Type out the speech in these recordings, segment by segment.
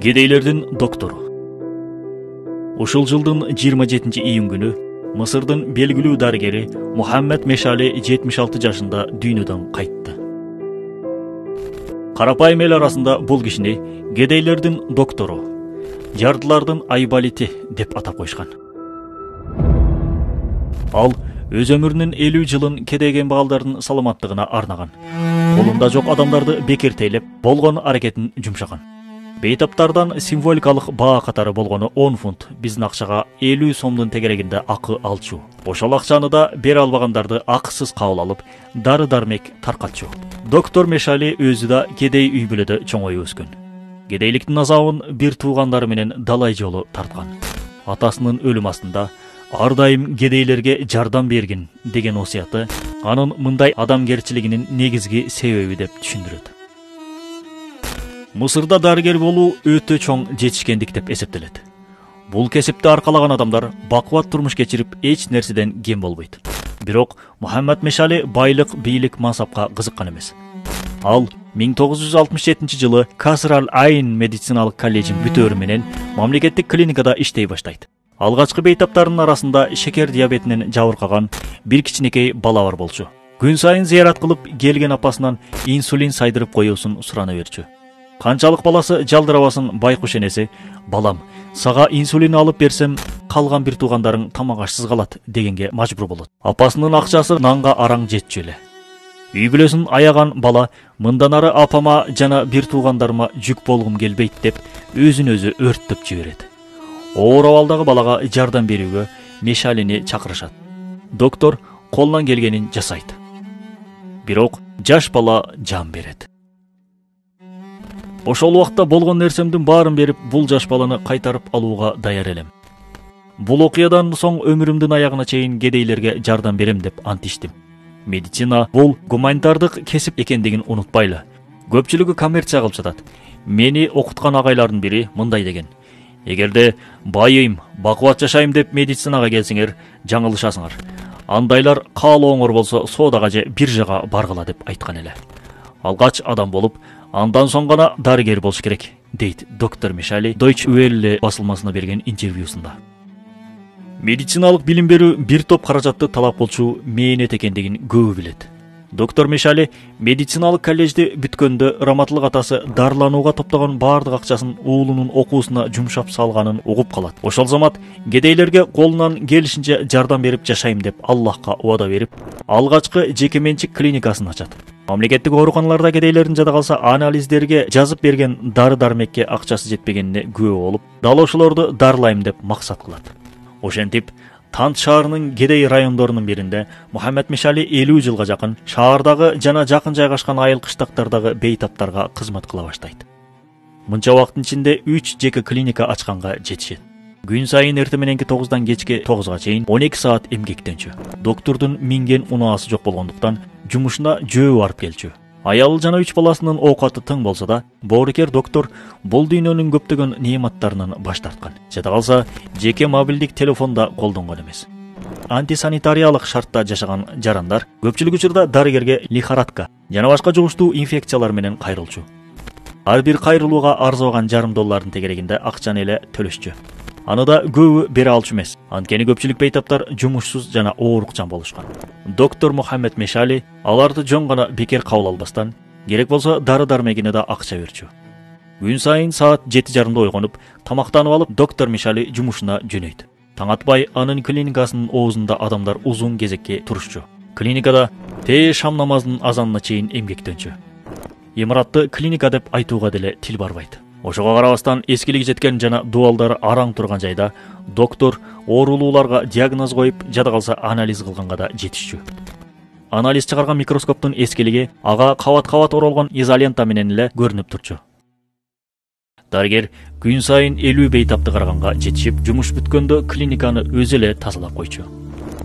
Кедейлердин доктору. Ушул жылдын 27 күнү Мысырдын белгилүү дарыгери Мухаммед Мешали 76 жашында дүйнөдөн кайтты. Карапайым эл арасында бул кишини кедейлердин доктору, жардылардын айбалити деп атап коюшкан. Ал өз өмүрүнүн 50 жылын кедейген балдардын саламаттыгына арнаган. Колунда жок адамдарды бекертейлеп, болгон аракетин жумшаган. Бейтаптардан символикалык баа катары болгону 10 фунт, биздин акчага 50 сомдун тегерегинде акы алчу. Ошол акчаны да бере албагандарды акысыз кабыл алып, дары-дармек таркатчу. Доктор Мешали өзү да кедей үй бүлөдө чоңоюп өскөн. Кедейликтин азабын бир туугандары менен далай жолу тарткан. Атасынын өлүм астында ар дайым кедейлерге жардам бергин деген осуяты анын мындай адамгерчилигинин негизги себеби деп түшүндүрөт. Мысырда дарыгер болуу өтө чоң жетишкендик деп эсептелет. Бул кесипти аркалаган адамдар бакубат турмуш кечирип эч нерседен кем болбойт. Бирок Мухаммед Мешали байлык, бийлик, мансапка кызыккан эмес. Ал 1967 жылы Каср аль-Айн медициналык колледжин бүтөөрү менен мамлекеттик клиникада иштей баштайт. Алгачкы бейтаптарынын арасында шекер диабетинен жабыркаган бир кичинекей бала бар болчу. Күн сайын зыярат кылып келген апасынан инсулин сайдырып коюусун сурана берчү. Канчалык баласы жалдырабасын байкуш энеси, балам, сага инсулин алып берсем, калган бир туугандарың тамак ашсыз калат дегенге мажбур болот. Апасынын акчасы нанга араң жетчү эле. Үй бүлөсүн аяган бала, мындан ары апама жана бир туугандарыма жүк болгум келбейт деп, өзүн өзү өрттөп жиберет. Оор абалдагы балага жардам берүүгө Мешалини чакырышат. Доктор колунан келгенин жасайт. Бирок жаш бала жан берет. Ошол убакта болгон нерсемдин баарын берип, бул жаш баланы кайтарып алууга даяр элем. Бул окуядан соң өмүрүмдүн аягына чейин кедейлерге жардам берем деп ант иштим. Медицина бул гуманитардык кесип экендигин унутпайлы. Көпчүлүгү коммерция кылып жатат. Мени окуткан агайлардын бири мындай деген: эгерде байыйм, бакубат жашайм деп медицинага келсеңер, жаңылышасыңар. Андайлар каалооңор болсо соодага же биржага баргыла деп айткан эле. Алгач адам болуп, андан соң гана дарыгер болуш керек, дейт доктор Мешали Deutsche Welle басылмасына берген интервьюсунда. Медициналык билим берүү бир топ каражатты талап кылчу мээнет экендигин көбү билет. Доктор Мешали медициналык колледжди бүткөндө раматылык атасы дарыланууга топтогон баардык акчасын уулунун окуусуна жумшап салганын угуп калат. Ошол замат кедейлерге колунан келишинче жардам берип жашайм деп Аллахка убада берип, алгачкы жеке менчик клиникасын ачат. Мамлекеттик ооруканаларда кедейлердин жада калса анализдерге жазып берген дары-дармекке акчасы жетпегенине күбө болуп, дал ошолорду дарылайм деп максат кылат. Ошентип, Тант шаарынын кедей райондорунун биринде Мухаммед Мешали 50 жылга жакын шаардагы жана жакын жайгашкан айыл кыштактардагы бейтаптарга кызмат кыла баштайт. Мынча убакыттын ичинде 3 жеке клиника ачканга жетишет. Күн сайын эртең мененки 9-дан кечки 9-га чейин 12 саат эмгектенчү. Доктордун минген унаасы жок болгондуктан жумушуна жөө барып келчү. Аялы жана 3 баласынын оокаты тың болсо да, боорукер доктор бул дүйнөнүн көптөгөн неаматтарынан баш тарткан. Жада калса, жеке мобилдик телефонда колдонгон эмес. Антисанитариялык шартта жашаган жарандар көпчүлүк учурда дарыгерге лихорадка жана башка жугуштуу инфекциялар менен кайрылчу. Ар бир кайрылууга арзыбаган жарым доллардын тегерегинде акчаны эле төлөшчү. Аны да көбү бере алчу эмес. Анткени көпчүлүк бейтаптар жумушсуз жана оорукчан болушкан. Доктор Мухаммед Мешали аларды жөн гана бекер кабыл албастан, керек болсо дары-дармегине да акча берчү. Күн сайын саат 7:30 ойгонуп, тамактанып алып, доктор Мешали жумушуна жөнөйт. Таң атпай анын клиникасынын оозунда адамдар узун кезекке турушчу. Клиникада шам намазынын азанына чейин эмгектенчү. Имаратты клиника деп айтууга деле тил барбайт. Ошого карабастан эскилиги жеткен жана дуалдары араң турган жайда доктор оорулууларга диагноз коюп, жада калса анализ кылганга да жетишчү. Анализ чыгарган микроскоптун эскилиги ага кабат-кабат оролгон изолента менен эле көрүнүп турчу. Дарыгер күн сайын 50 бейтапты караганга жетишип, жумуш бүткөндө клиниканы өзү эле тазалап койчу.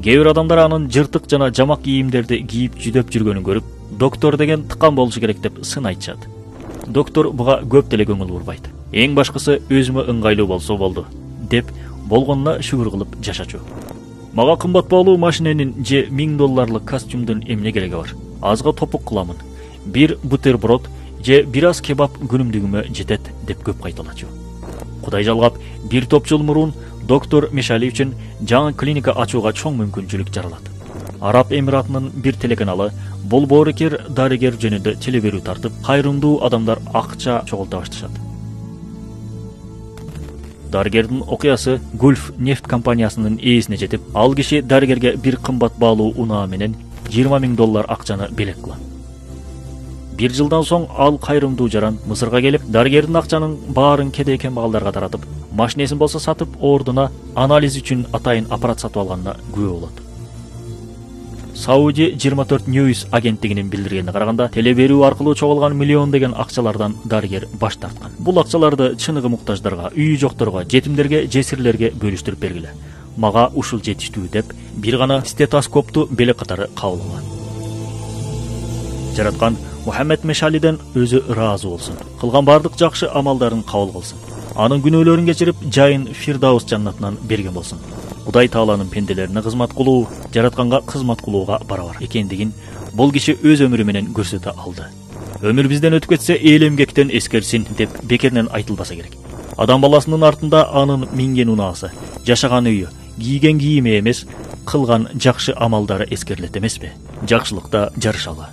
Кээ бир адамдар анын жыртык жана жамак кийимдерди кийип жүдөп жүргөнүн көрүп, доктор деген тыккан болушу керек деп сын айтышат. Доктор буга көп деле көңүл бурбайт. Эң башкысы өзүмө ыңгайлуу болсо болду деп болгонуна шүгүр кылып жашачу. Мага кымбат баалуу машиненин же $1000 костюмдун эмне кереги бар? Азга топук кыламын. Бир бутерброд же бир аз кебаб күнүмдүгүмө жетет деп көп кайталачу. Кудай жалгап, бир топ жыл мурун доктор Мешали үчүн жаңы клиника ачууга чоң мүмкүнчүлүк жаралат. Араб Эмиратынын бир телеканалы бул боорукер дарыгер жөнүндө теле берүү тартып, кайрымдуу адамдар акча чогулта башташат. Дарыгердин окуясы Gulf нефт компаниясынын ээсине жетип, ал киши дарыгерге бир кымбат баалуу унаа менен $20,000 акчаны белек кылат. Бир жылдан соң ал кайрымдуу жаран Мысырга келип, дарыгердин акчанын баарын кедей кембагалдарга таратып, машинесин болсо сатып, ордуна анализ үчүн атайын аппарат сатып алганына күбө болот. Saudi 24 News агенттигинин билдиргенине караганда, теле берүү аркылуу чогулган миллиондеген акчалардан дарыгер баш тарткан. Бул акчаларды чыныгы муктаждарга, үйү жокторго, жетимдерге, жесирлерге бөлүштүрүп бергиле. Мага ушул жетиштүү деп, бир гана стетоскопту белек катары кабыл алган. Жараткан Мухаммед Мешалиден өзү ыраазы болсун. Кылган бардык жакшы амалдарын кабыл кылсын. Анын күнөөлөрүн кечирип, жайын Фирдаус жаннатынан берген болсун. Кудай Тааланын пенделерине кызмат кылуу, жаратканга кызмат кылууга барабар экендигин бул киши өз өмүрү менен көрсөтө алды. Өмүр бизден өтүп кетсе, эл эмгектен эскерсин деп бекеринен айтылбаса керек. Адам баласынын артында анын минген унаасы, жашаган үйү, кийген кийими эмес, кылган жакшы амалдары эскерилет эмеспи? Жакшылыкта жарышалы.